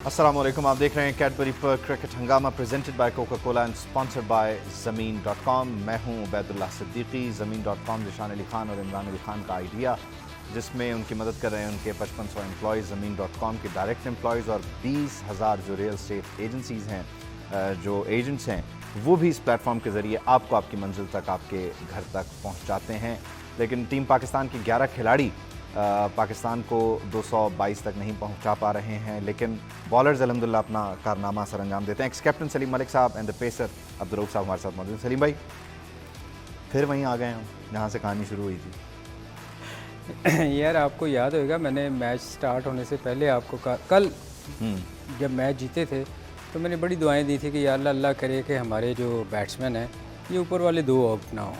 अस्सलाम वालेकुम, आप देख रहे हैं Cadbury perk cricket Hungama presented by Coca Cola and sponsored by ज़मीन.com। मैं हूं उबैदुल्लाह सिद्दीकी। ज़मीन.com जिशान अली खान और इमरान अली खान का आइडिया, जिसमें उनकी मदद कर रहे हैं उनके 5500 एम्प्लॉयज़ ज़मीन.com के डायरेक्ट एम्प्लॉयज़ और 20,000 जो रियल स्टेट एजेंसीज़ हैं, जो एजेंट्स हैं, वो भी इस प्लेटफॉर्म के ज़रिए आपको आपकी मंजिल तक, आपके घर तक पहुँचाते हैं। लेकिन टीम पाकिस्तान के 11 खिलाड़ी पाकिस्तान को 222 तक नहीं पहुंचा पा रहे हैं, लेकिन बॉलर्स अल्हम्दुलिल्लाह अपना कारनामा सर अंजाम देते हैं। एक्स कैप्टन सलीम मलिक साहब and the pacer Abdul Rauf साहब हमारे साथ मौजूद। सलीम भाई, फिर वहीं आ गए हम जहां से कहानी शुरू हुई थी। यार आपको याद होगा, मैंने मैच स्टार्ट होने से पहले आपको कल जब मैच जीते थे तो मैंने बड़ी दुआएं दी थी कि या अल्लाह करे कि हमारे जो बैट्समैन हैं ये ऊपर वाले 2 आउट ना हो,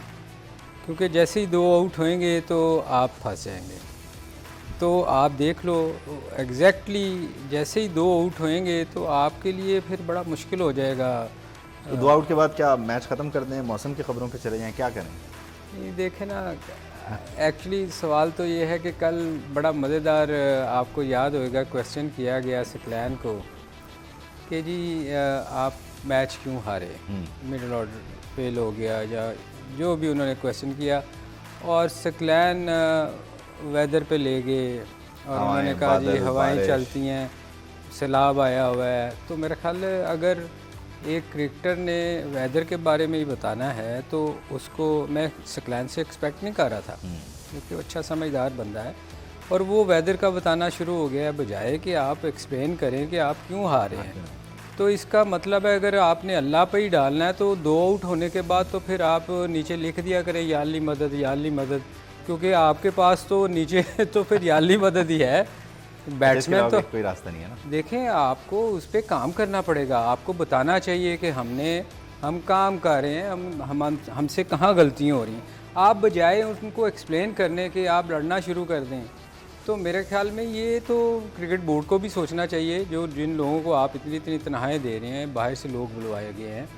क्योंकि जैसे ही 2 आउट होंगे तो आप फंस जाएंगे। तो आप देख लो एग्जैक्टली जैसे ही 2 आउट होंगे तो आपके लिए फिर बड़ा मुश्किल हो जाएगा। तो 2 आउट के बाद क्या मैच ख़त्म कर दें, मौसम की खबरों पे चले जाएं, क्या करें? ये देखें ना, एक्चुअली सवाल तो ये है कि कल बड़ा मज़ेदार, आपको याद होगा, क्वेश्चन किया गया सकलैन को कि जी आप मैच क्यों हारे, मिडिल ऑर्डर फेल हो गया या जो भी उन्होंने क्वेश्चन किया, और सकलैन वेदर पे ले गए और उन्होंने कहा जी हवाएं चलती हैं, सैलाब आया हुआ है। तो मेरा ख्याल है अगर एक क्रिकेटर ने वेदर के बारे में ही बताना है तो उसको मैं सकलैन से एक्सपेक्ट नहीं कर रहा था, क्योंकि अच्छा समझदार बंदा है, और वो वेदर का बताना शुरू हो गया बजाय कि आप एक्सप्लेन करें कि आप क्यों हारे हैं। तो इसका मतलब है अगर आपने अल्लाह पे ही डालना है तो 2 आउट होने के बाद तो फिर आप नीचे लिख दिया करें या अल्ली मदद, या अल्ली मदद, क्योंकि आपके पास तो नीचे तो फिर या अल्ली मदद ही है। बैट्समैन तो कोई रास्ता नहीं है ना। देखें, आपको उस पर काम करना पड़ेगा, आपको बताना चाहिए कि हम काम कर रहे हैं, हमसे कहाँ गलतियाँ हो रही हैं। आप बजाय उनको एक्सप्लेन करने के आप लड़ना शुरू कर दें। तो मेरे ख्याल में ये तो क्रिकेट बोर्ड को भी सोचना चाहिए, जो जिन लोगों को आप इतनी तनख्वाहें दे रहे हैं, बाहर से लोग बुलवाए गए हैं,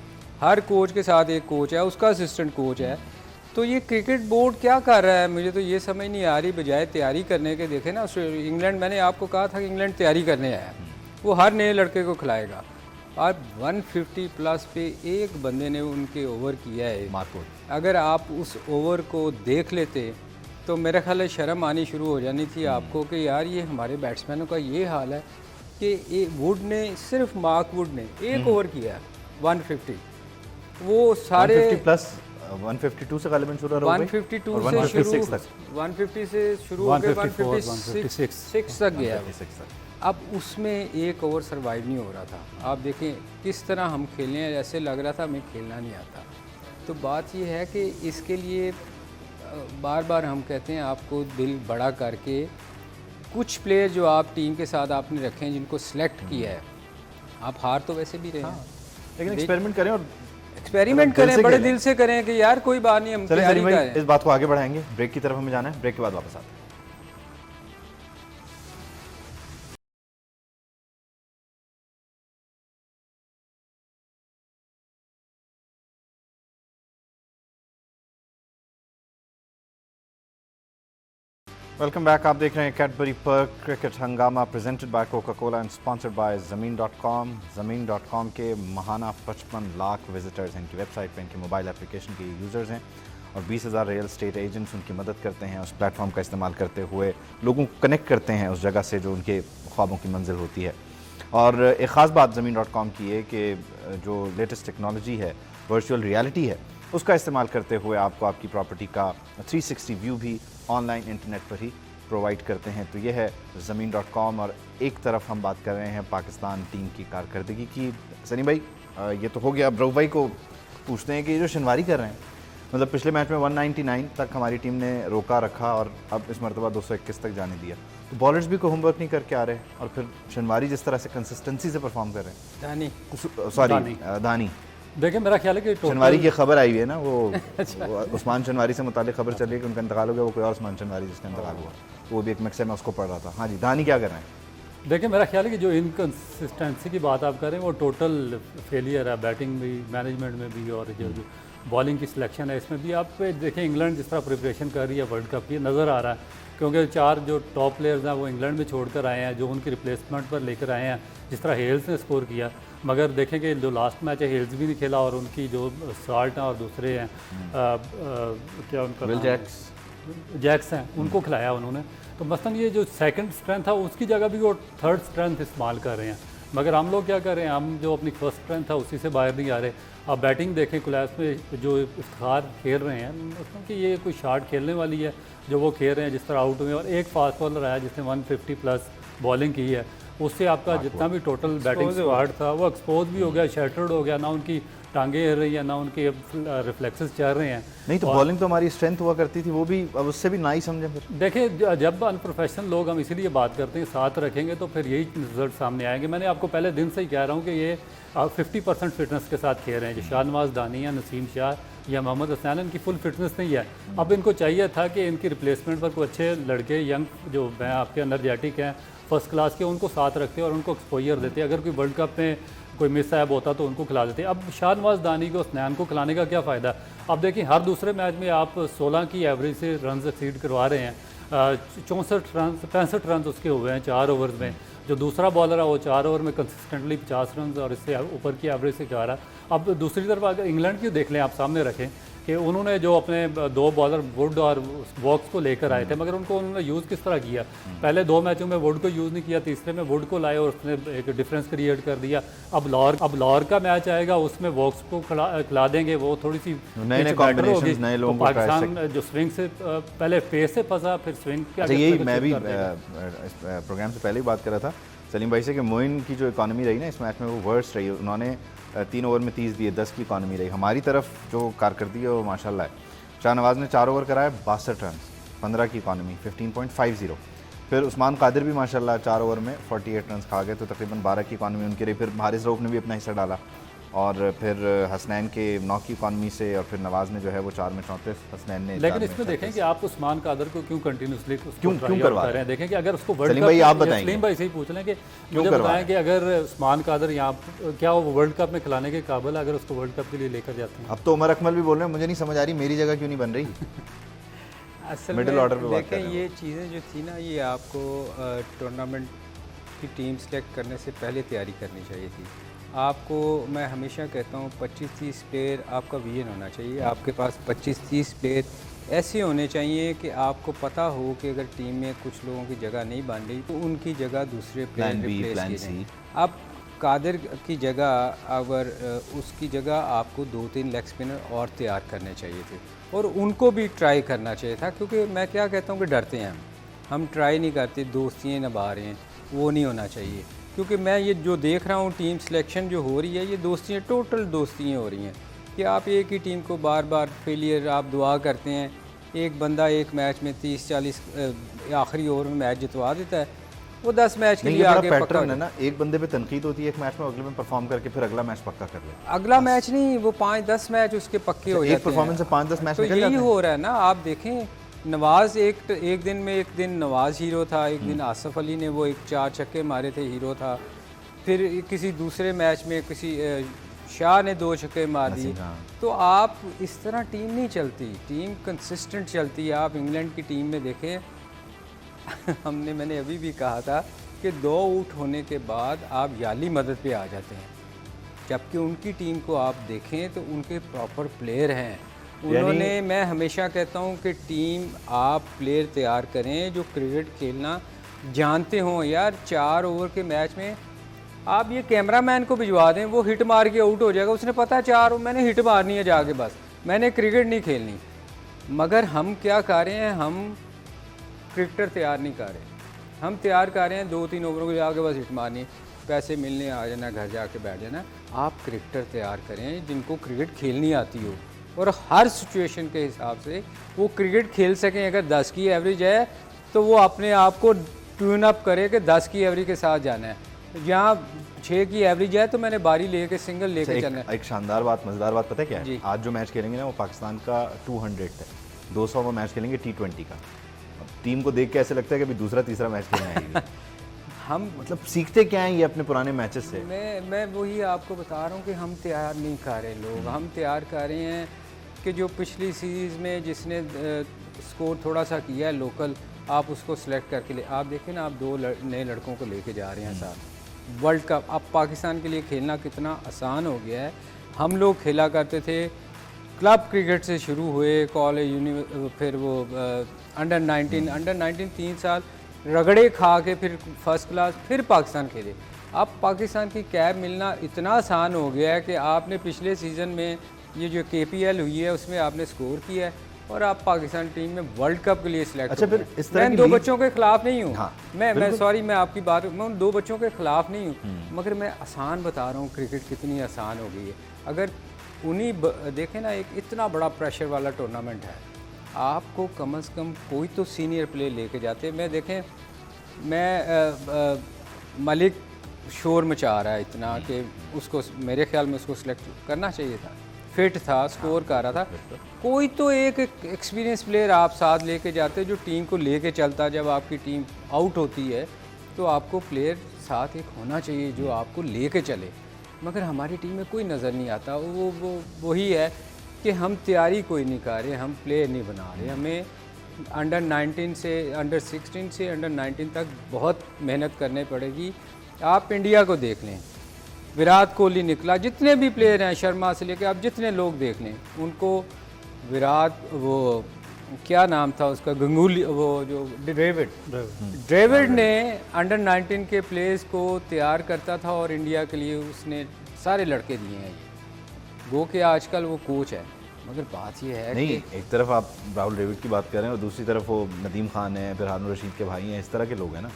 हर कोच के साथ एक कोच है, उसका असिस्टेंट कोच है, तो ये क्रिकेट बोर्ड क्या कर रहा है? मुझे तो ये समझ नहीं आ रही। बजाय तैयारी करने के, देखे ना इंग्लैंड, मैंने आपको कहा था कि इंग्लैंड तैयारी करने आया, वो हर नए लड़के को खिलाएगा, और 150 प्लस पे एक बंदे ने उनके ओवर किया है मार्कोट। अगर आप उस ओवर को देख लेते तो मेरा ख्याल है शर्म आनी शुरू हो जानी थी आपको कि यार ये हमारे बैट्समैनों का ये हाल है कि वुड ने, सिर्फ मार्क वुड ने एक ओवर किया 150, वो सारे 150 प्लस 152 से गालिबन शुरू हो गई, 152 से शुरू, 150 से शुरू होकर 156 तक गया। अब उसमें एक ओवर सर्वाइव नहीं हो रहा था। आप देखें किस तरह हम खेलने हैं, ऐसे लग रहा था हमें खेलना नहीं आता। तो बात यह है कि इसके लिए बार बार हम कहते हैं आपको दिल बड़ा करके कुछ प्लेयर जो आप टीम के साथ आपने रखे हैं, जिनको सिलेक्ट किया है, आप हार तो वैसे भी रहे हैं, लेकिन एक्सपेरिमेंट करें, और एक्सपेरिमेंट करें, बड़े दिल से करें कि यार कोई बात नहीं, हम तैयारी करें। इस बात को आगे बढ़ाएंगे, ब्रेक की तरफ हमें जाना है, ब्रेक के बाद वापस आते हैं। Welcome back. आप देख रहे हैं Cadbury perk cricket Hungama presented by Coca Cola and sponsored by ज़मीन.com। ज़मीन.com के महाना 55 लाख विजिटर्स हैं इनकी वेबसाइट पे, इनके मोबाइल एप्लीकेशन के यूज़र्स हैं, और 20,000 रियल स्टेट एजेंट्स उनकी मदद करते हैं। उस प्लेटफॉर्म का इस्तेमाल करते हुए लोगों को कनेक्ट करते हैं उस जगह से जो उनके ख्वाबों की मंजिल होती है। और एक ख़ास बात ज़मीन.com की है कि जो लेटेस्ट टेक्नोलॉजी है, वर्चुअल रियलिटी है, उसका इस्तेमाल करते हुए आपको आपकी प्रॉपर्टी का 360 व्यू भी ऑनलाइन इंटरनेट पर ही प्रोवाइड करते हैं। तो ये है ज़मीन.com। और एक तरफ हम बात कर रहे हैं पाकिस्तान टीम की कारकर्दगी की। सनी भाई, ये तो हो गया। अब रऊफ भाई को पूछते हैं कि ये जो शनवारी कर रहे हैं, मतलब पिछले मैच में 199 तक हमारी टीम ने रोका रखा और अब इस मरतबा 221 तक जाने दिया, तो बॉलर्स भी कोई होमवर्क नहीं करके आ रहे, और फिर शनवारी जिस तरह से कंसिस्टेंसी से परफॉर्म कर रहे हैं, दानी देखिए, मेरा ख्याल है कि शनवारी की खबर आई हुई है ना, वो उस्मान शनवारी से मुतालिक खबर चली है कि उनका इंतकाल हो गया, वो कोई और उस्मान शनवारी जिसका इंतकाल हुआ, वो भी एक मिक्सर में उसको पढ़ रहा था। हाँ जी, दानी क्या कर रहे हैं? देखिए, मेरा ख्याल है कि जो इनकन्सिस्टेंसी की बात आप कर रहे हैं वो टोटल फेलियर है, बैटिंग भी, मैनेजमेंट में भी, और जो बॉलिंग की सिलेक्शन है, इसमें भी आप देखें इंग्लैंड जिस तरह प्रिपरेशन कर रही है वर्ल्ड कप की, नज़र आ रहा है क्योंकि 4 जो टॉप प्लेयर्स हैं वो इंग्लैंड में छोड़कर आए हैं, जो उनकी रिप्लेसमेंट पर लेकर आए हैं, जिस तरह हेल्स ने स्कोर किया। मगर देखें कि जो लास्ट मैच है हेल्स भी नहीं खेला और उनकी जो साल्ट हैं और दूसरे हैं क्या उनका विल जैक्स हैं, उनको खिलाया उन्होंने। तो मसलन ये जो सेकंड स्ट्रेंथ था उसकी जगह भी वो थर्ड स्ट्रेंथ इस्तेमाल कर रहे हैं। मगर हम लोग क्या कर रहे हैं, हम जो अपनी फर्स्ट स्ट्रेंथ था उसी से बाहर नहीं आ रहे। आप बैटिंग देखें क्लास में जो इफ्तार खेल रहे हैं, मतलब कि ये कोई शॉट खेलने वाली है जो वो खेल रहे हैं, जिस तरह आउट हुए। और एक फास्ट बॉलर आया जिसने 150 प्लस बॉलिंग की है, उससे आपका जितना भी टोटल बैटिंग स्क्वाड था वो एक्सपोज भी हो गया, शैटर्ड हो गया, ना उनकी टांगे हिल रही है ना उनके रिफ्लेक्सेस चल रहे हैं। नहीं तो बॉलिंग तो हमारी स्ट्रेंथ हुआ करती थी, वो भी अब उससे भी ना ही समझे। फिर देखिए जब अनप्रोफेशनल लोग हम इसीलिए बात करते हैं, साथ रखेंगे तो फिर यही रिजल्ट सामने आएंगे। मैंने आपको पहले दिन से ही कह रहा हूँ कि ये 50% फिटनेस के साथ खेल रहे हैं। जो शाहनवाज दानी है, नसीम शाह या मोहम्मद हसनैन, इनकी फुल फिटनेस नहीं है। अब इनको चाहिए था कि इनकी रिप्लेसमेंट पर कोई अच्छे लड़के यंग जो आपके एनर्जेटिक हैं फर्स्ट क्लास के, उनको साथ रखते और उनको एक्सपोजर देते। अगर कोई वर्ल्ड कप में कोई मिस ऐप होता तो उनको खिला देते। अब शाहनवाज दानी को हसनैन को खिलाने का क्या फ़ायदा। अब देखिए हर दूसरे मैच में आप 16 की एवरेज से रन एक्सीड करवा रहे हैं। 64 रन 65 रन उसके हुए हैं 4 ओवर्स में। जो दूसरा बॉलर है वो 4 ओवर में कंसिस्टेंटली 50 रन और इससे ऊपर की एवरेज से जा रहा है। अब दूसरी तरफ अगर इंग्लैंड की देख लें, आप सामने रखें कि उन्होंने जो अपने 2 बॉलर वुड और वॉक्स को लेकर आए थे, मगर उनको उन्होंने यूज़ किस तरह किया। पहले 2 मैचों में वुड को यूज़ नहीं किया, तीसरे में वुड को लाए और उसने एक डिफरेंस क्रिएट कर दिया। अब लाहौर का मैच आएगा, उसमें वॉक्स को खिला देंगे, वो थोड़ी सी नए कॉम्बिनेशंस नए लोगों को पाकिस्तान जो स्विंग से पहले पेस से फंसा, फिर स्विंग के। यही मैं भी प्रोग्राम से पहले ही बात कर रहा था सलीम भाई से कि मोइन की जो इकॉनमी रही ना इस मैच में वो वर्स्ट रही। उन्होंने 3 ओवर में 30 दिए, 10 की इकॉनमी रही। हमारी तरफ जो कारकर्दगी है वो माशाल्लाह है। शाहनवाज ने 4 ओवर कराए 62 रन, 15 की इकॉनमी 15.50। फिर उस्मान कादिर भी माशाल्लाह 4 ओवर में 48 रन खा गए, तो तकरीबन 12 की इकॉनमी उनकी रही। फिर हारिस रऊफ ने भी अपना हिस्सा डाला और फिर हसनैन के 9 की इकॉनमी से, और फिर नवाज ने जो है वो 4 में 34, हसनैन ने। लेकिन इसमें देखें कि आप उस्मान कादर को क्यों कंटिन्यूसली क्यों करवा रहे हैं। देखें कि अगर उसको वर्ल्ड कप, आप बताएंगे, सलीम भाई से ही पूछ लें कि मुझे बताएं कि अगर उस्मान कादर यहाँ क्या वो वर्ल्ड कप में खिलाने के काबिल अगर उसको वर्ल्ड कप के लिए लेकर जाते हैं। अब तो उमर अकमल भी बोल रहे हैं मुझे नहीं समझ आ रही मेरी जगह क्यों नहीं बन रही। असल मिडिल ऑर्डर पे बात कर देखें ये चीज़ें जो थी ना, ये आपको टूर्नामेंट की टीम सेलेक्ट करने से पहले तैयारी करनी चाहिए थी। आपको मैं हमेशा कहता हूँ 25-30 प्लेयर आपका विजन होना चाहिए। आपके पास 25-30 प्लेयर ऐसे होने चाहिए कि आपको पता हो कि अगर टीम में कुछ लोगों की जगह नहीं बन रही तो उनकी जगह दूसरे प्लेयर रिप्लेस किए जाएं। अब कादिर की जगह अगर उसकी जगह आपको 2-3 लेग स्पिनर और तैयार करने चाहिए थे और उनको भी ट्राई करना चाहिए था। क्योंकि मैं क्या कहता हूँ कि डरते हैं हम ट्राई नहीं करते, दोस्तियाँ निभा रहे हैं, वो नहीं होना चाहिए। क्योंकि मैं ये जो देख रहा हूँ टीम सिलेक्शन जो हो रही है, ये दोस्तियाँ टोटल दोस्तियाँ हो रही हैं कि आप एक ही टीम को बार बार फेलियर आप दुआ करते हैं। एक बंदा एक मैच में 30-40 आखिरी ओवर में मैच जितवा देता है, वो 10 मैच के लिए आगे पैटर्न है ना। एक बंदे पे तनकीद होती है एक मैच में, अगले में परफॉर्म करके फिर अगला मैच पक्का कर ले। अगला मैच नहीं, वो 5-10 मैच उसके पक्के हो जाते हैं। एक परफॉर्मेंस से 5-10 मैच तो यही हो रहा है ना। आप देखें नवाज एक दिन नवाज हीरो था, एक दिन आसिफ अली ने वो एक 4 छक्के मारे थे, हीरो था। फिर किसी दूसरे मैच में किसी शाह ने 2 छक्के मार दिए। तो आप इस तरह टीम नहीं चलती, टीम कंसिस्टेंट चलती है। आप इंग्लैंड की टीम में देखें मैंने अभी भी कहा था कि 2 आउट होने के बाद आप याली मदद पे आ जाते हैं, जबकि उनकी टीम को आप देखें तो उनके प्रॉपर प्लेयर हैं। उन्होंने, मैं हमेशा कहता हूं कि टीम आप प्लेयर तैयार करें जो क्रिकेट खेलना जानते हों। यार 4 ओवर के मैच में आप ये कैमरामैन को भिजवा दें, वो हिट मार के आउट हो जाएगा। उसने पता है 4 मैंने हिट मारनी है जाके, बस मैंने क्रिकेट नहीं खेलनी। मगर हम क्या कर रहे हैं, हम क्रिकेटर तैयार नहीं कर रहे। हम तैयार कर रहे हैं 2-3 ओवरों को जाके बस हिट मारनी, पैसे मिलने आ जाना, घर जाके बैठ जाना। आप क्रिकेटर तैयार करें जिनको क्रिकेट खेलनी आती हो और हर सिचुएशन के हिसाब से वो क्रिकेट खेल सकें। अगर 10 की एवरेज है तो वो अपने आप को ट्यून अप करे कि 10 की एवरेज के साथ जाना है। जहाँ 6 की एवरेज है तो मैंने बारी लेके सिंगल लेके चलना है। एक शानदार बात, मज़ेदार बात पता है क्या है? आज जो मैच खेलेंगे ना वो पाकिस्तान का 200 है, 200 में मैच खेलेंगे T20 का। टीम को देख के ऐसे लगता है कि अभी दूसरा तीसरा मैच खेलना है। हम मतलब सीखते क्या हैं ये अपने पुराने मैचेस से? मैं वही आपको बता रहा हूँ कि हम तैयार नहीं कर रहे लोग, हम तैयार कर रहे हैं कि जो पिछली सीरीज़ में जिसने स्कोर थोड़ा सा किया है लोकल, आप उसको सेलेक्ट करके ले, आप देखें ना, आप दो नए लड़कों को लेके जा रहे हैं साथ वर्ल्ड कप। अब पाकिस्तान के लिए खेलना कितना आसान हो गया है। हम लोग खेला करते थे, क्लब क्रिकेट से शुरू हुए, कॉलेज, फिर वो अंडर 19 3 साल रगड़े खा के फिर फर्स्ट क्लास, फिर पाकिस्तान खेले। अब पाकिस्तान की कैब मिलना इतना आसान हो गया है कि आपने पिछले सीज़न में ये जो KPL हुई है उसमें आपने स्कोर किया है और आप पाकिस्तान टीम में वर्ल्ड कप के लिए सिलेक्ट। अच्छा, फिर इस तरह मैं की दो लीग- बच्चों के खिलाफ नहीं हूँ। हाँ, मैं सॉरी, मैं आपकी बात, मैं उन दो बच्चों के खिलाफ नहीं हूँ, मगर मैं आसान बता रहा हूँ क्रिकेट कितनी आसान हो गई है। अगर उन्हीं देखें ना, एक इतना बड़ा प्रेशर वाला टूर्नामेंट है, आपको कम से कम कोई तो सीनियर प्लेयर लेके जाते। मैं देखें, मैं मलिक शोर मचा रहा है इतना कि उसको, मेरे ख्याल में उसको सिलेक्ट करना चाहिए था, फिट था, स्कोर कर रहा था। कोई तो एक एक्सपीरियंस प्लेयर आप साथ लेके जाते जो टीम को लेके चलता। जब आपकी टीम आउट होती है तो आपको प्लेयर साथ एक होना चाहिए जो आपको लेके चले, मगर हमारी टीम में कोई नज़र नहीं आता। वही है कि हम तैयारी कोई नहीं कर रहे, हम प्लेयर नहीं बना रहे। हमें अंडर 19 से अंडर 16 से अंडर 19 तक बहुत मेहनत करनी पड़ेगी। आप इंडिया को देख लें, विराट कोहली निकला, जितने भी प्लेयर हैं शर्मा से लेकर आप जितने लोग देख लें उनको, विराट, वो क्या नाम था उसका, गंगुली, वो जो ड्रेविड ने अंडर 19 के प्लेयर्स को तैयार करता था और इंडिया के लिए उसने सारे लड़के दिए हैं। ये गो के आजकल वो कोच है, मगर बात ये है नहीं, कि एक तरफ आप राहुल द्रविड़ की बात कर रहे हैं और दूसरी तरफ वो नदीम खान है, फिर हारून रशीद के भाई हैं, इस तरह के लोग हैं ना।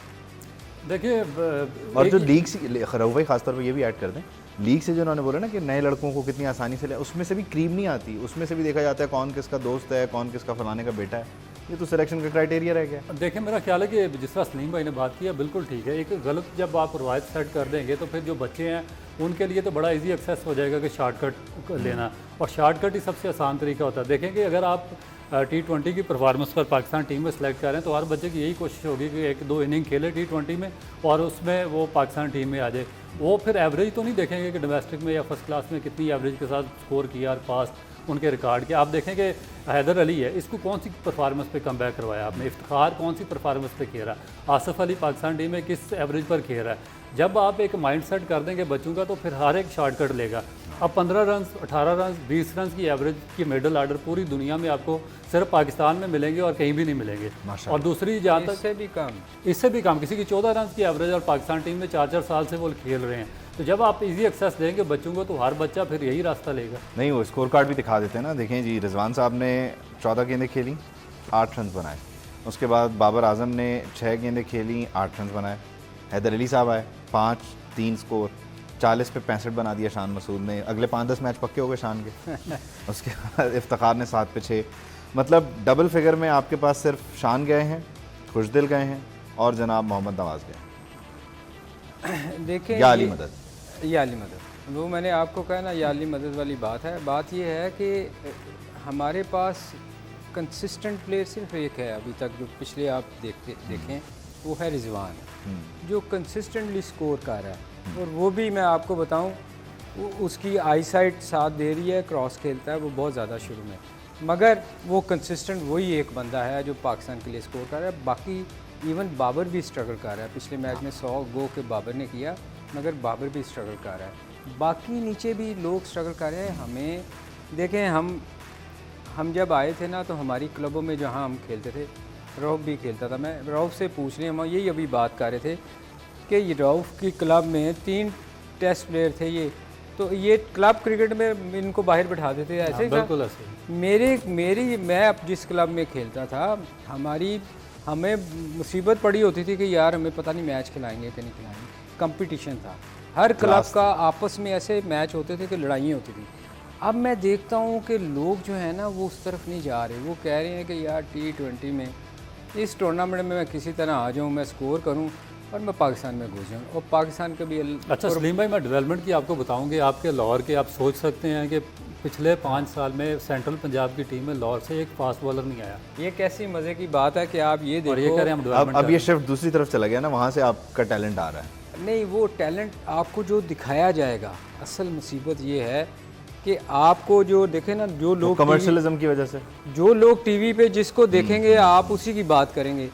देखिए और जो लीग से रऊफ भाई खासतौर पर ये भी ऐड कर दें, लीग से जो उन्होंने बोला ना कि नए लड़कों को कितनी आसानी से ले, उसमें से भी क्रीम नहीं आती, उसमें से भी देखा जाता है कौन किसका दोस्त है, कौन किसका फलाने का बेटा है। ये तो सिलेक्शन का क्राइटेरिया रह गया। देखिए, मेरा ख्याल है कि जिस तरह सलीम भाई ने बात की है बिल्कुल ठीक है। एक गलत जब आप रवायत सेट कर देंगे तो फिर जो बच्चे हैं उनके लिए तो बड़ा इजी एक्सेस हो जाएगा कि शॉर्टकट लेना, और शॉर्टकट ही सबसे आसान तरीका होता है। देखें कि अगर आप T20 की परफॉर्मेंस पर पाकिस्तान टीम में सेलेक्ट कर रहे हैं तो हर बच्चे की यही कोशिश होगी कि 1-2 इनिंग खेले T20 में और उसमें वो पाकिस्तान टीम में आ जाए। वो फिर एवरेज तो नहीं देखेंगे कि डोमेस्टिक में या फर्स्ट क्लास में कितनी एवरेज के साथ स्कोर किया और फास्ट उनके रिकॉर्ड के। आप देखें कि हैदर अली है, इसको कौन सी परफॉर्मेंस पे कम बैक करवाया आपने, इफ्तिखार कौन सी परफॉर्मेंस पे खेल रहा है, आसिफ अली पाकिस्तान टीम में किस एवरेज पर खेल रहा है। जब आप एक माइंड सेट कर देंगे बच्चों का तो फिर हर एक शॉर्टकट लेगा। अब 15 रन, 18 रन, 20 रन की एवरेज की मिडल आर्डर पूरी दुनिया में आपको सिर्फ पाकिस्तान में मिलेंगे और कहीं भी नहीं मिलेंगे। और दूसरी जहाँ तक इससे भी कम किसी की 14 रन की एवरेज और पाकिस्तान टीम में 4-4 साल से वो खेल रहे हैं। तो जब आप इजी एक्सेस देंगे बच्चों को तो हर बच्चा फिर यही रास्ता लेगा। नहीं, वो स्कोर कार्ड भी दिखा देते हैं ना। देखें जी, रिजवान साहब ने 14 गेंदें खेली, 8 रन बनाए। उसके बाद बाबर आजम ने 6 गेंदें खेली, 8 रन बनाए। हैदर अली साहब आए, 5-3 स्कोर, 40 पे 65 बना दिया शान मसूद ने। अगले 5-10 मैच पक्के हो गए शान के। उसके बाद इफ्तिखार ने 7 पे 6, मतलब डबल फिगर में आपके पास सिर्फ शान गए हैं, खुशदिल गए हैं और जनाब मोहम्मद नवाज गए। देखें, या अली मदद, वो मैंने आपको कहा ना, या अली मदद वाली बात है। बात ये है कि हमारे पास कंसिस्टेंट प्लेयर सिर्फ एक है अभी तक जो पिछले आप देखें, वो है रिजवान, जो कंसिस्टेंटली स्कोर कर रहा है। और वो भी मैं आपको बताऊं, उसकी आई साइट साथ दे रही है, क्रॉस खेलता है वो बहुत ज़्यादा शुरू में, मगर वो कंसिस्टेंट वही एक बंदा है जो पाकिस्तान के लिए स्कोर कर रहा है। बाकी इवन बाबर भी स्ट्रगल कर रहा है। पिछले मैच में 100 गो के बाबर ने किया, मगर बाबर भी स्ट्रगल कर रहा है। बाकी नीचे भी लोग स्ट्रगल कर रहे हैं। हमें देखें, हम जब आए थे ना तो हमारी क्लबों में जहाँ हम खेलते थे, रऊफ भी खेलता था। मैं रऊफ से पूछ रहे, हम यही अभी बात कर रहे थे कि रऊफ की क्लब में 3 टेस्ट प्लेयर थे ये, तो ये क्लब क्रिकेट में इनको बाहर बैठा देते थे ऐसे। बिल्कुल ऐसे। मैं अब जिस क्लब में खेलता था, हमें मुसीबत पड़ी होती थी कि यार हमें पता नहीं मैच खिलाएंगे कि नहीं खिलाएंगे। कंपटीशन था, हर क्लब का आपस में ऐसे मैच होते थे कि लड़ाइयाँ होती थी। अब मैं देखता हूँ कि लोग जो है ना वो उस तरफ नहीं जा रहे। वो कह रहे हैं कि यार T20 में, इस टूर्नामेंट में मैं किसी तरह आ जाऊँ, मैं स्कोर करूँ और मैं पाकिस्तान में घुस जाऊँ। और पाकिस्तान का भी अच्छा सलीम भाई, मैं डेवलपमेंट की आपको बताऊंगी आपके लाहौर के। आप सोच सकते हैं कि पिछले 5 साल में सेंट्रल पंजाब की टीम में लाहौर से एक फास्ट बॉलर नहीं आया। ये कैसी मज़े की बात है कि आप ये देखो, और ये कह रहे हैं हम डेवलपमेंट। अब ये शिफ्ट दूसरी तरफ चला गया ना, वहाँ से आपका टैलेंट आ रहा है। नहीं, वो टैलेंट आपको जो दिखाया जाएगा। असल मुसीबत ये है कि आपको जो देखे ना, जो लोग कमर्शियलिज्म की वजह से जो लोग टीवी पे जिसको देखेंगे आप उसी की बात करेंगे।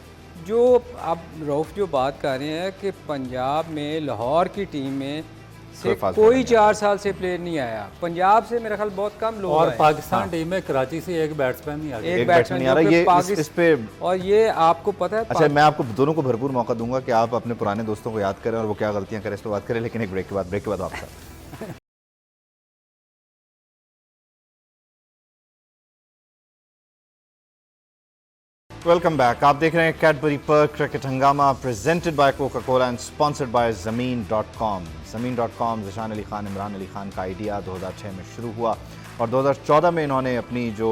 जो आप रऊफ़ जो बात कर रहे हैं कि पंजाब में लाहौर की टीम में से कोई 4 साल से प्लेयर नहीं आया, पंजाब से मेरा ख्याल बहुत कम लोग और आए। पाकिस्तान टीम में कराची से एक बैट्समैन नहीं आ गया। एक बैट्समैन नहीं आ रहा, ये इस पे। और ये आपको पता है, अच्छा, मैं आपको दोनों को भरपूर मौका दूंगा कि आप अपने पुराने दोस्तों को याद करें और वो क्या गलतियां करें, इस पर बात करें, लेकिन एक ब्रेक के बाद वापस। Welcome back. आप देख रहे हैं Cadbury perk cricket Hungama presented by Coca Cola and sponsored by ज़मीन.com। ज़मीन.com ज़शान अली खान, इमरान अली खान का आइडिया 2006 में शुरू हुआ और 2014 में इन्होंने अपनी जो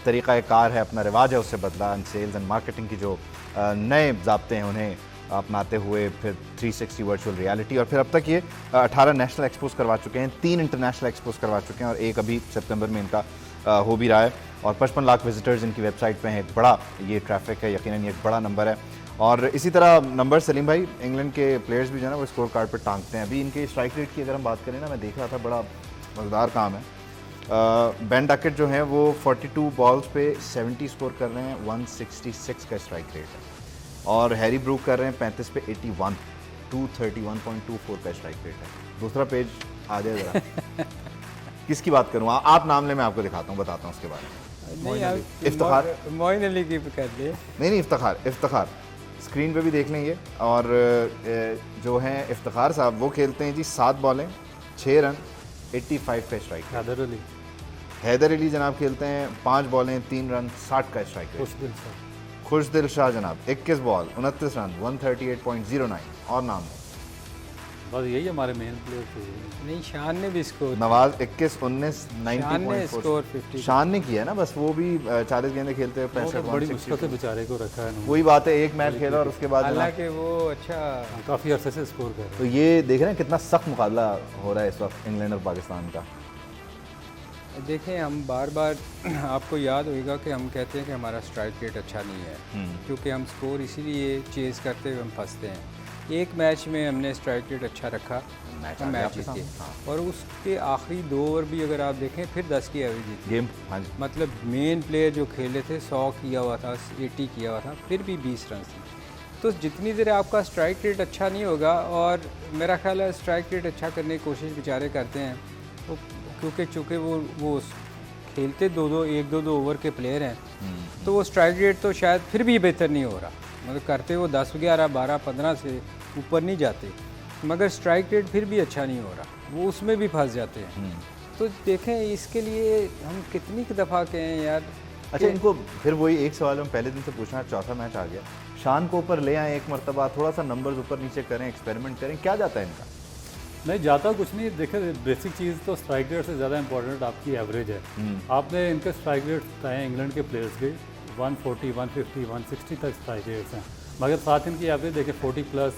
तरीक़ा कार है, अपना रिवाज है, उससे बदला। एंड सेल्स एंड मार्केटिंग की जो नए ज़ाब्ते हैं उन्हें अपनाते हुए फिर 360 वर्चुअल रियलिटी, और फिर अब तक ये 18 नेशनल एक्सपोज करवा चुके हैं, 3 इंटरनेशनल एक्सपोज करवा चुके हैं और एक अभी सितंबर में इनका हो भी रहा है। और 55 लाख विजिटर्स इनकी वेबसाइट पे हैं, एक बड़ा ये ट्रैफिक है, यकीनन ये एक बड़ा नंबर है। और इसी तरह नंबर सलीम भाई, इंग्लैंड के प्लेयर्स भी जो है ना वो स्कोर कार्ड पर टांगते हैं। अभी इनके स्ट्राइक रेट की अगर हम बात करें ना, मैं देख रहा था, बड़ा मज़ेदार काम है। बेन डकेट जो है वो 42 बॉल्स पे 70 स्कोर कर रहे हैं, 166 का स्ट्राइक रेट है। और हैरी ब्रूक कर रहे हैं 35 पे 81, 231.24 का स्ट्राइक रेट है। दूसरा पेज आ जाए ज़रा। किसकी बात करूँ? आप नाम ले, मैं आपको दिखाता हूँ, बताता हूँ उसके बारे में। इफ्तिखार, मोइन अली की कर ले। नहीं, इफ्तिखार स्क्रीन पे भी देख लेंगे। और जो हैं इफ्तिखार साहब, वो खेलते हैं जी 7 बॉलें 6 रन 85 का स्ट्राइक। हैदर अली जनाब खेलते हैं 5 बॉलें 3 रन 60 का स्ट्राइक रेट। खुशदिल शाह जनाब 21 बॉल 29 रन 138.09। और नाम है बस यही हमारे मेन प्लेयर थे। नहीं, शान ने भी स्कोर, नवाज 21 19 90.4। शान ने किया है ना, बस वो भी 40 गेंदें खेलते हुए 65 बड़ी मुश्किल से बेचारे को रखा है। वही बात है, एक मैच खेला और उसके बाद हालांकि वो अच्छा काफ़ी अरसे से स्कोर कर रहे हैं। तो ये देख रहे हैं कितना सख्त मुकाबला हो रहा है इस वक्त इंग्लैंड और पाकिस्तान का। देखें, हम बार बार आपको याद होगा कि हम कहते हैं कि हमारा स्ट्राइक रेट अच्छा नहीं है, क्योंकि हम स्कोर इसीलिए चेज़ करते हुए हम फंसते हैं। एक मैच में हमने स्ट्राइक रेट अच्छा रखा, मैच जीते, और उसके आखिरी 2 ओवर भी अगर आप देखें फिर 10 की एवरेज जीती गेम। हाँ जी, मतलब मेन प्लेयर जो खेले थे 100 किया हुआ था, 80 किया हुआ था, फिर भी 20 रन थे। तो जितनी देर आपका स्ट्राइक रेट अच्छा नहीं होगा, और मेरा ख्याल है स्ट्राइक रेट अच्छा करने की कोशिश बेचारे करते हैं, तो क्योंकि चूँकि वो खेलते 1-2 ओवर के प्लेयर हैं, तो वो स्ट्राइक रेट तो शायद फिर भी बेहतर नहीं हो रहा, मतलब करते वो 10, 11, 12, 15 से ऊपर नहीं जाते, मगर स्ट्राइक रेट फिर भी अच्छा नहीं हो रहा, वो उसमें भी फंस जाते हैं। तो देखें, इसके लिए हम कितनी दफ़ा कहें यार। अच्छा, इनको फिर वही एक सवाल हम पहले दिन से पूछना, चौथा मैच आ गया, शान को ऊपर ले आए एक मरतबा, थोड़ा सा नंबर्स ऊपर नीचे करें, एक्सपेरिमेंट करें, क्या जाता है इनका? नहीं जाता कुछ नहीं। देखिए, बेसिक चीज़ तो स्ट्राइक रेट से ज़्यादा इंपॉर्टेंट आपकी एवरेज है। आपने इनके स्ट्राइक रेट बताए इंग्लैंड के प्लेयर्स के 140, 150, 160 तक स्ट्राइक रेट्स हैं, मगर साथ इनकी एवरेज देखें 40 प्लस,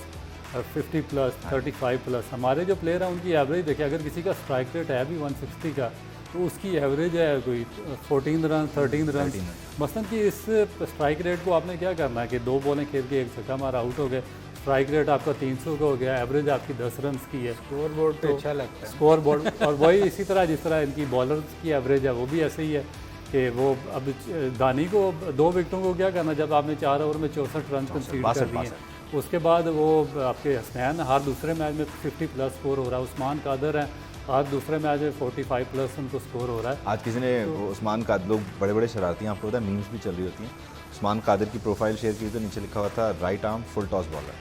50 प्लस, 35 प्लस। हमारे जो प्लेयर हैं उनकी एवरेज देखिए, अगर किसी का स्ट्राइक रेट है भी 160 का, तो उसकी एवरेज है कोई 14 रन, 13 रन। मसलन कि इस स्ट्राइक रेट को आपने क्या करना है कि 2 बॉलें खेल के 1 छक्का मारा, आउट हो गए, स्ट्राइक रेट आपका 300 का हो गया, एवरेज आपकी 10 रन की है। स्कोर बोर्ड पे अच्छा लगता है स्कोर बोर्ड। और वही इसी तरह जिस तरह इनकी बॉलर्स की एवरेज है वो भी ऐसे ही है कि वो अब दानी को 2 विकेटों को क्या करना, जब आपने 4 ओवर में 64 रन कंसीड कर दिए, उसके बाद वो आपके हसनैन हर दूसरे मैच में 50 प्लस स्कोर हो रहा है, उस्मान कादर हैं हर दूसरे मैच में 45 प्लस उनको स्कोर हो रहा है। आज किसी ने उस्मान कादर, लोग बड़े बड़े शरारती हैं, आपको पता है मीम्स भी चल रही होती हैं, उस्मान कादर की प्रोफाइल शेयर की तो नीचे लिखा हुआ था right arm full toss bowler.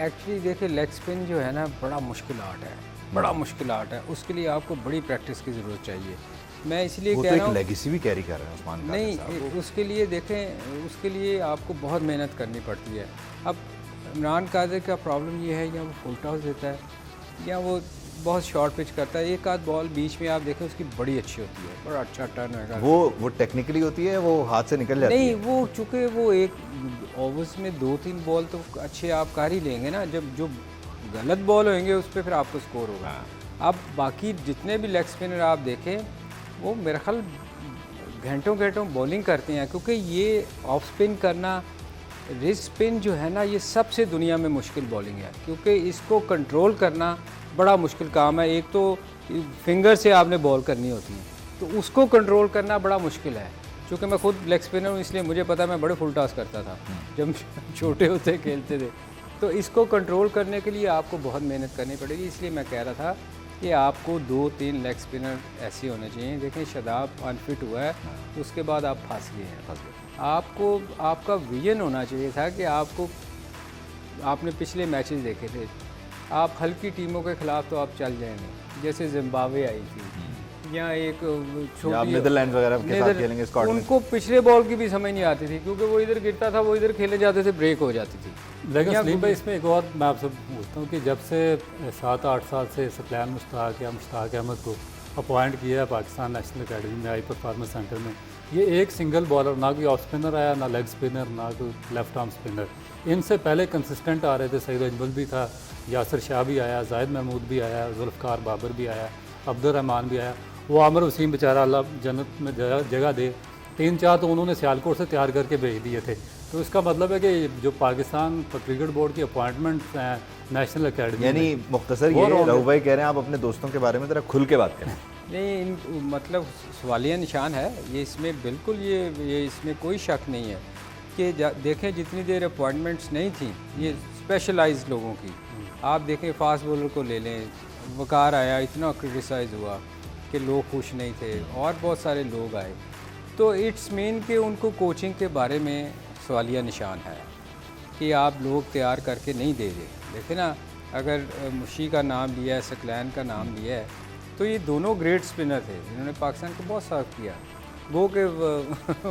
Actually देखिए, लेग स्पिन जो है ना बड़ा मुश्किल आर्ट है, बड़ा मुश्किल आर्ट है, उसके लिए आपको बड़ी प्रैक्टिस की ज़रूरत चाहिए। मैं इसलिए कह रहा हूँ, लेगेसी भी कैरी कर रहे हैं उस्मान कादर नहीं, उसके लिए देखें, उसके लिए आपको बहुत मेहनत करनी पड़ती है। अब इमरान कादर का प्रॉब्लम ये है, या वो फुल टॉस देता है या वो बहुत शॉर्ट पिच करता है, एक आध बॉल बीच में आप देखें उसकी बड़ी अच्छी होती है, बड़ा अच्छा टर्न होगा, वो टेक्निकली होती है, वो हाथ से निकल जाती है। नहीं, वो चूँकि वो एक ओवर्स में 2-3 बॉल तो अच्छे आप कर ही लेंगे ना, जब जो गलत बॉल होंगे उस पर फिर आपको स्कोर होगा। अब बाकी जितने भी लेग स्पिनर आप देखें, वो मेरा ख्याल घंटों घंटों बॉलिंग करते हैं, क्योंकि ये ऑफ स्पिन करना रिस्ट स्पिन जो है ना, ये सबसे दुनिया में मुश्किल बॉलिंग है, क्योंकि इसको कंट्रोल करना बड़ा मुश्किल काम है। एक तो फिंगर से आपने बॉल करनी होती है, तो उसको कंट्रोल करना बड़ा मुश्किल है। क्योंकि मैं खुद लेग स्पिनर हूँ, इसलिए मुझे पता है, मैं बड़े फुल टॉस करता था जब छोटे होते खेलते थे। तो इसको कंट्रोल करने के लिए आपको बहुत मेहनत करनी पड़ेगी। इसलिए मैं कह रहा था कि आपको 2-3 लेग स्पिनर ऐसे होने चाहिए। देखें, शादाब अनफिट हुआ है, उसके बाद आप फंस गए हैं। आपको आपका विजन होना चाहिए था कि आपने पिछले मैचेस देखे थे, आप हल्की टीमों के खिलाफ तो आप चल जाएंगे, जैसे जिम्बाब्वे आई थी या एक छोटी नीदरलैंड वगैरह के साथ खेलेंगे स्कॉटलैंड। उनको पिछले बॉल की भी समझ नहीं आती थी, क्योंकि वो इधर गिरता था, वो इधर खेले जाते थे, ब्रेक हो जाती थी। लेकिन सलीम भाई, इसमें एक और मैं आपसे पूछता हूँ कि जब से 7-8 साल से सकलैन मुश्ताक या मुश्ताक अहमद को अपॉइंट किया है पाकिस्तान नेशनल अकेडमी में, हाई परफॉर्मेंस सेंटर में, ये एक सिंगल बॉलर, ना कोई ऑफ स्पिनर आया, ना लेग स्पिनर, ना कोई लेफ्ट आर्म स्पिनर। इनसे पहले कंसिस्टेंट आ रहे थे, सईद अजमल भी था, यासिर शाह भी आया, जाहिद महमूद भी आया, जुल्फ़कार बाबर भी आया, अब्दुर्रहमान भी आया, वो आमिर वसीम बेचारा अल्लाह जन्नत में जगह दे, 3-4 तो उन्होंने सियालकोट से तैयार करके भेज दिए थे। तो इसका मतलब है कि जो पाकिस्तान क्रिकेट बोर्ड की अपॉइंटमेंट्स हैं नेशनल अकेडमी, यानी मुख्तसर ये रहू भाई कह रहे हैं आप अपने दोस्तों के बारे में ज़रा खुल के बात करें। नहीं, मतलब सवालिया निशान है ये, इसमें बिल्कुल ये इसमें कोई शक नहीं है कि देखें, जितनी देर अपॉइंटमेंट्स नहीं थी ये स्पेशलाइज्ड लोगों की, आप देखें फास्ट बॉलर को ले लें, वकार आया, इतना क्रिटिसाइज़ हुआ कि लोग खुश नहीं थे, और बहुत सारे लोग आए। तो इट्स मीन कि उनको कोचिंग के बारे में सवालिया निशान है कि आप लोग तैयार करके नहीं दे रहे। देखें ना, अगर मुशी का नाम लिया है, सकलैन का नाम लिया है, तो ये दोनों ग्रेट स्पिनर थे जिन्होंने पाकिस्तान को बहुत सर्व किया। वो कि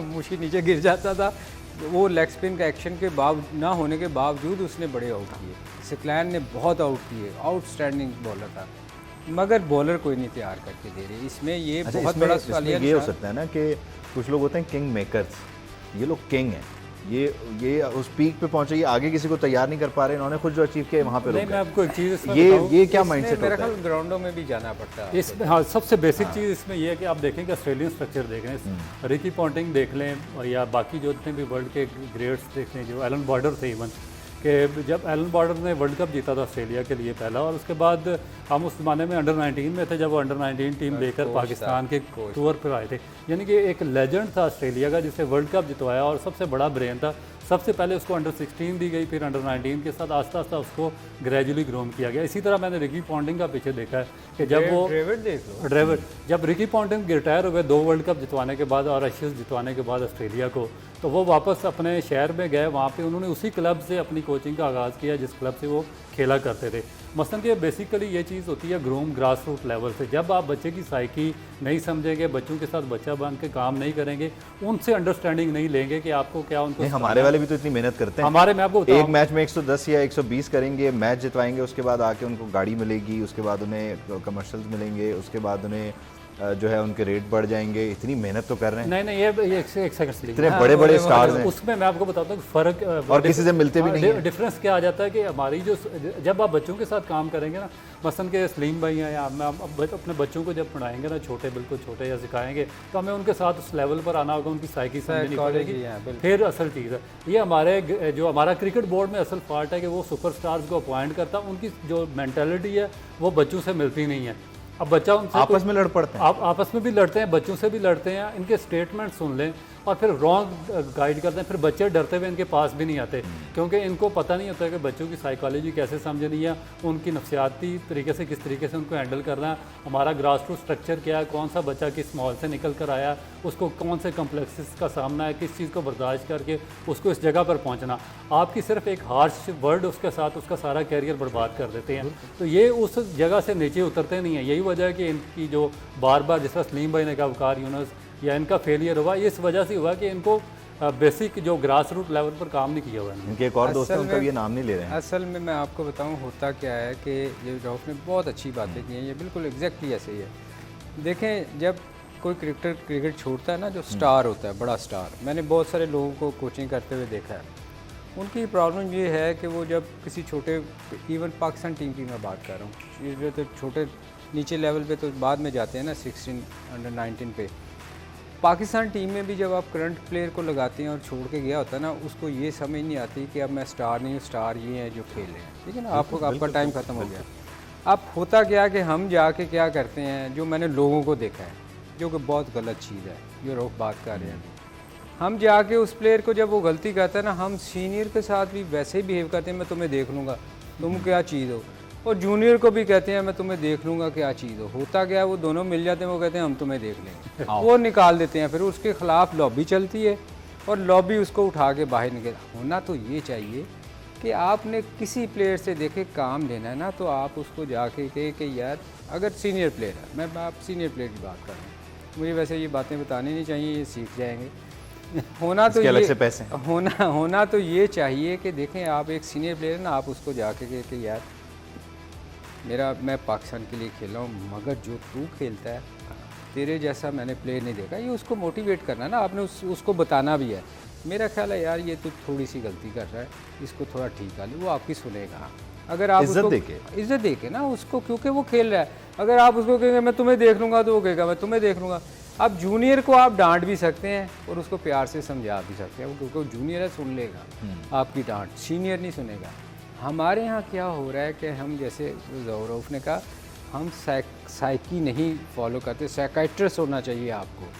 मुशी नीचे गिर जाता था, वो लेग स्पिन का एक्शन के ना होने के बावजूद उसने बड़े आउट किए। सकलैन ने बहुत आउट किए, आउटस्टैंडिंग बॉलर था, मगर बॉलर कोई नहीं तैयार करके दे रहे। इसमें ये बहुत बड़ा सवालिया ये हो सकता है ना कि कुछ लोग होते हैं किंग मेकर्स, ये लोग किंग हैं, ये उस पीक पे पहुंचे, ये आगे किसी को तैयार नहीं कर पा रहे, इन्होंने खुद जो अचीव किया वहाँ पे मैं आपको एक चीज़ ये क्या माइंडसेट मेरे ख्याल ग्राउंडों में भी जाना पड़ता है इसमें। हाँ, सबसे बेसिक चीज़ इसमें यह है कि आप देखें कि ऑस्ट्रेलियन स्ट्रक्चर देख लें, रिकी पॉन्टिंग देख लें, या बाकी जो जितने भी वर्ल्ड के ग्रेड्स देख लें, जो एलन बॉर्डर थे इवन, कि जब एलन बॉर्डर ने वर्ल्ड कप जीता था ऑस्ट्रेलिया के लिए पहला, और उसके बाद हम उस ज़माने में अंडर 19 में थे, जब वो अंडर 19 टीम लेकर पाकिस्तान के टूर पर आए थे। यानी कि एक लेजेंड था ऑस्ट्रेलिया का, जिसने वर्ल्ड कप जितवाया, और सबसे बड़ा ब्रेन था। सबसे पहले उसको अंडर 16 दी गई, फिर अंडर 19 के साथ आस्ता आस्ता उसको ग्रेजुअली ग्रोम किया गया। इसी तरह मैंने रिकी पॉन्टिंग का पीछे देखा है कि जब वो ड्रेविड जब रिकी पॉन्टिंग रिटायर हुए 2 वर्ल्ड कप जितवाने के बाद और एशेज जितवाने के बाद ऑस्ट्रेलिया को, तो वो वापस अपने शहर में गए। वहाँ पे उन्होंने उसी क्लब से अपनी कोचिंग का आगाज़ किया जिस क्लब से वो खेला करते थे। मसलन कि बेसिकली ये चीज़ होती है ग्रूम ग्रास रूट लेवल से। जब आप बच्चे की साइकी नहीं समझेंगे, बच्चों के साथ बच्चा बन के काम नहीं करेंगे, उनसे अंडरस्टैंडिंग नहीं लेंगे कि आपको क्या उनको हमारे वाले भी तो इतनी मेहनत करते हैं। हमारे में आपको एक मैच में 110 या 120 करेंगे, मैच जितवाएंगे, उसके बाद आके उनको गाड़ी मिलेगी, उसके बाद उन्हें कमर्शियल्स मिलेंगे, उसके बाद उन्हें जो है उनके रेट बढ़ जाएंगे। इतनी मेहनत तो कर रहे हैं। नहीं, ये एक सेकंड, इतने बड़े बड़े स्टार्स हैं, उसमें मैं आपको बताता हूँ फ़र्क और किसी से मिलते भी नहीं है। डिफरेंस क्या आ जाता है कि हमारी जो, जब आप बच्चों के साथ काम करेंगे ना, मसलन के सलीम भाई हैं, या अपने बच्चों को जब पढ़ाएंगे ना, छोटे बिल्कुल छोटे या सिखाएंगे, तो हमें उनके साथ उस लेवल पर आना होगा, उनकी साइकी समझनी पड़ेगी, फिर असल चीज़ है ये। हमारा क्रिकेट बोर्ड में असल पार्ट है कि वो सुपरस्टार्स को अपॉइंट करता, उनकी जो मैंटेलिटी है वो बच्चों से मिलती नहीं है। अब बच्चा उनसे आपस में लड़ पड़ते हैं, आप आपस में भी लड़ते हैं, बच्चों से भी लड़ते हैं, इनके स्टेटमेंट सुन लें और फिर रॉन्ग गाइड करते हैं, फिर बच्चे डरते हुए इनके पास भी नहीं आते, क्योंकि इनको पता नहीं होता कि बच्चों की साइकोलॉजी कैसे समझनी है, उनकी नफ्सियाती तरीके से किस तरीके से उनको हैंडल करना है, हमारा ग्रास रूट स्ट्रक्चर क्या है, कौन सा बच्चा किस माहौल से निकल कर आया, उसको कौन से कम्प्लेक्सेस का सामना है, किस चीज़ को बर्दाश्त करके उसको इस जगह पर पहुँचना। आपकी सिर्फ एक हार्श वर्ड उसके साथ उसका सारा कैरियर बर्बाद कर देते हैं। तो ये उस जगह से नीचे उतरते नहीं है। यही वजह है कि इनकी जो बार बार, जिस तरह सलीम भाई ने कहा वकार यूनुस, या इनका फेलियर हुआ, इस वजह से हुआ कि इनको बेसिक जो ग्रास रूट लेवल पर काम नहीं किया हुआ है। इनके एक और दोस्त हैं, उनका ये नाम नहीं ले रहे हैं। असल में मैं आपको बताऊं होता क्या है कि ये रऊफ ने बहुत अच्छी बातें की हैं, ये बिल्कुल एग्जैक्टली ऐसे ही है। देखें, जब कोई क्रिकेट छोड़ता है ना, जो स्टार होता है, बड़ा स्टार, मैंने बहुत सारे लोगों को कोचिंग करते हुए देखा है, उनकी प्रॉब्लम ये है कि वो जब किसी छोटे, इवन पाकिस्तान टीम की मैं बात कर रहा हूँ, ये तो छोटे नीचे लेवल पे तो बाद में जाते हैं ना, 16 अंडर 19 पे, पाकिस्तान टीम में भी जब आप करंट प्लेयर को लगाते हैं और छोड़ के गया होता है ना, उसको ये समझ नहीं आती कि अब मैं स्टार नहीं हूँ, स्टार ये हैं जो खेल रहे हैं, ठीक है ना। आपको आपका टाइम ख़त्म हो गया। अब होता क्या कि हम जाके क्या करते हैं, जो मैंने लोगों को देखा है, जो कि बहुत गलत चीज़ है, जो लोग बात कर रहे हैं, हम जाके उस प्लेयर को जब वो गलती करता है ना, हम सीनियर के साथ भी वैसे ही बिहेव करते हैं, मैं तुम्हें देख लूँगा तुम क्या चीज़ हो, और जूनियर को भी कहते हैं मैं तुम्हें देख लूँगा क्या चीज़ हो। होता क्या है, वो दोनों मिल जाते हैं, वो कहते हैं हम तुम्हें देख लेंगे, वो निकाल देते हैं, फिर उसके ख़िलाफ़ लॉबी चलती है और लॉबी उसको उठा के बाहर निकल। होना तो ये चाहिए कि आपने किसी प्लेयर से देखे काम लेना है ना, तो आप उसको जाके कहे कि यार अगर सीनियर प्लेयर है, मैं आप सीनियर प्लेयर की बात कर रहा हूँ, मुझे वैसे ये बातें बतानी नहीं चाहिए, ये सीख जाएंगे। होना तो अलग ये से पैसे होना तो ये चाहिए कि देखें आप एक सीनियर प्लेयर ना, आप उसको जाके कहे कि यार मैं पाकिस्तान के लिए खेल रहा हूँ, मगर जो तू खेलता है तेरे जैसा मैंने प्लेयर नहीं देखा। ये उसको मोटिवेट करना ना आपने, उसको बताना भी है। मेरा ख्याल है यार ये तो थोड़ी सी गलती कर रहा है, इसको थोड़ा ठीक कर ले, वो आपकी सुनेगा। अगर आप इज्जत दे के ना उसको, क्योंकि वो खेल रहा है। अगर आप उसको कहेंगे मैं तुम्हें देख लूँगा, तो वो कहेगा मैं तुम्हें देख लूँगा। अब जूनियर को आप डांट भी सकते हैं और उसको प्यार से समझा भी सकते हैं, क्योंकि वो जूनियर है, सुन लेगा आपकी डांट, सीनियर नहीं सुनेगा। हमारे यहाँ क्या हो रहा है कि हम, जैसे ज़ौरफ ने कहा, हम साइकी नहीं फॉलो करते, साइकाइट्रिस्ट होना चाहिए आपको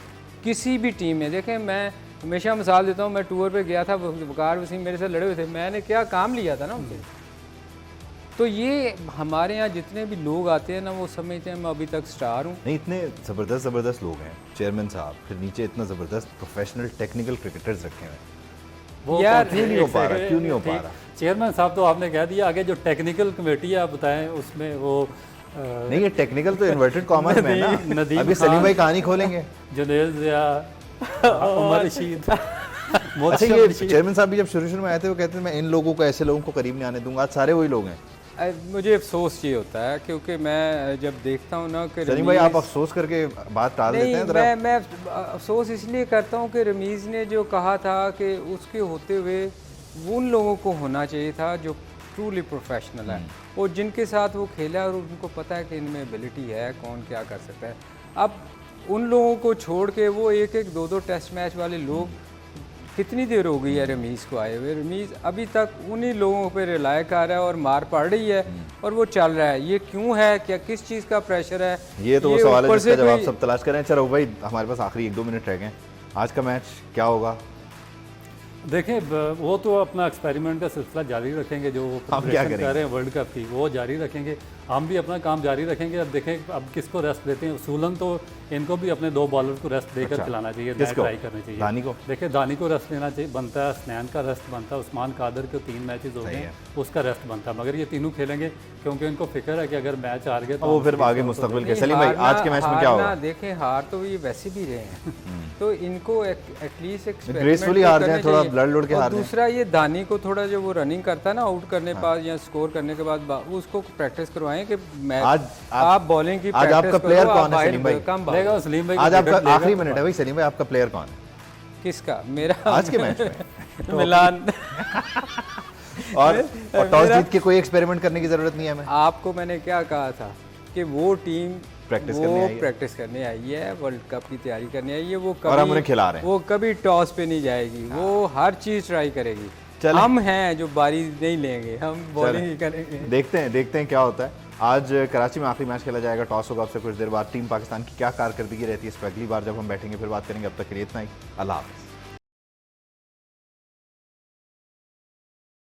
किसी भी टीम में। देखें मैं हमेशा मिसाल देता हूँ, मैं टूर पे गया था, वकार वसीम मेरे साथ लड़े हुए थे, मैंने क्या काम लिया था ना उनसे। तो ये हमारे यहाँ जितने भी लोग आते हैं ना, वो समझते हैं मैं अभी तक स्टार हूँ। नहीं, इतने ज़बरदस्त लोग हैं चेयरमैन साहब, फिर नीचे इतना ज़बरदस्त प्रोफेशनल टेक्निकल क्रिकेटर्स रखे हुए हैं, वो यार क्यों नहीं हो पा रहा, क्यों नहीं हो पा रहा? चेयरमैन साहब तो आपने कह दिया, आगे जो टेक्निकल कमेटी है आप बताएं, उसमें वो नहीं, ये टेक्निकल तो इन्वर्टेड कॉमर्स में है ना। नदीम अभी सलीम भाई कहानी खोलेंगे। जुनेद या उमर रशीद अच्छा, ये चेयरमैन साहब भी जब शुरू में आए थे, वो कहते थे मैं इन लोगों को, ऐसे लोगों को करीब नहीं आने दूंगा। आज सारे वही लोग हैं। मुझे अफसोस ये होता है, क्योंकि मैं जब देखता हूँ ना कि सलीम भाई आप अफसोस करके बात टाल देते हैं। मैं अफसोस इसलिए करता हूँ कि रमीज़ ने जो कहा था कि उसके होते हुए उन लोगों को होना चाहिए था जो ट्रूली प्रोफेशनल है और जिनके साथ वो खेला और उनको पता है कि इनमें एबिलिटी है, कौन क्या कर सकता है। अब उन लोगों को छोड़ के वो एक दो टेस्ट मैच वाले लोग, कितनी देर हो गई है रमीज़ को आए हुए, रमीज़ अभी तक उन्हीं लोगों पे रिलाय कर रहा है और मार पड़ रही है और वो चल रहा है। ये क्यों है, क्या किस चीज़ का प्रेशर है? ये तो वो सवाल है जिसका जवाब सब तलाश कर रहे हैं। चलो भाई, हमारे पास आखिरी 1-2 मिनट रह गए। आज का मैच क्या होगा? देखें, वो तो अपना एक्सपेरिमेंट का सिलसिला जारी रखेंगे, जो हम क्या कर रहे हैं वर्ल्ड कप की, वो जारी रखेंगे। हम भी अपना काम जारी रखेंगे। अब देखें अब किसको रेस्ट देते हैं। उसूलन तो इनको भी अपने 2 बॉलर को रेस्ट देकर खिलाना चाहिए, ट्राई करनी चाहिए। दानी को देखिए, दानी को रेस्ट देना चाहिए, बनता है। स्नैन का रेस्ट बनता है, उस्मान कादर के 3 मैचेस हो गए, उसका रेस्ट बनता है। मगर ये तीनों खेलेंगे क्योंकि इनको फिक्र है कि अगर मैच हार गए तो वो फिर आगे मुस्तकबिल के। सलीम भाई, आज के मैच में क्या होगा? देखें, हार तो ये वैसे भी रहे हैं तो इनको एटलीस्ट ग्रेसफुली हार जाए, थोड़ा लड़ लड़ के हार जाए। दूसरा ये दानी को थोड़ा जो वो रनिंग करता है ना आउट करने पास या स्कोर करने के बाद, उसको प्रैक्टिस करवाएं कि आप बॉलिंग की आज आपका प्लेयर कौन है सलीम भाई? सलीम भाई आज आपका आखिरी मिनट है भाई। सलीम भाई, आपका प्लेयर कौन है किसका? मेरा आज के मैच में? मिलान। और टॉस जीत के कोई एक्सपेरिमेंट करने की जरूरत नहीं है हमें। आपको मैंने क्या कहा था कि वो टीम प्रैक्टिस करने आई है, वर्ल्ड कप की तैयारी करने आई है, वो कभी, और हम उन्हें खिला रहे हैं। वो कभी टॉस पे नहीं जाएगी, वो हर चीज़ ट्राई करेगी। हम हैं जो बारी नहीं लेंगे, हम बॉलिंग ही करेंगे। देखते हैं क्या होता है। आज कराची में आखिरी मैच खेला जाएगा, टॉस होगा। अब से कुछ देर बाद टीम पाकिस्तान की क्या कारकर्दगी रहती है, इस पर अगली बार जब हम बैठेंगे फिर बात करेंगे। अब तक के लिए इतना ही। अल्लाह हाफ़िज़।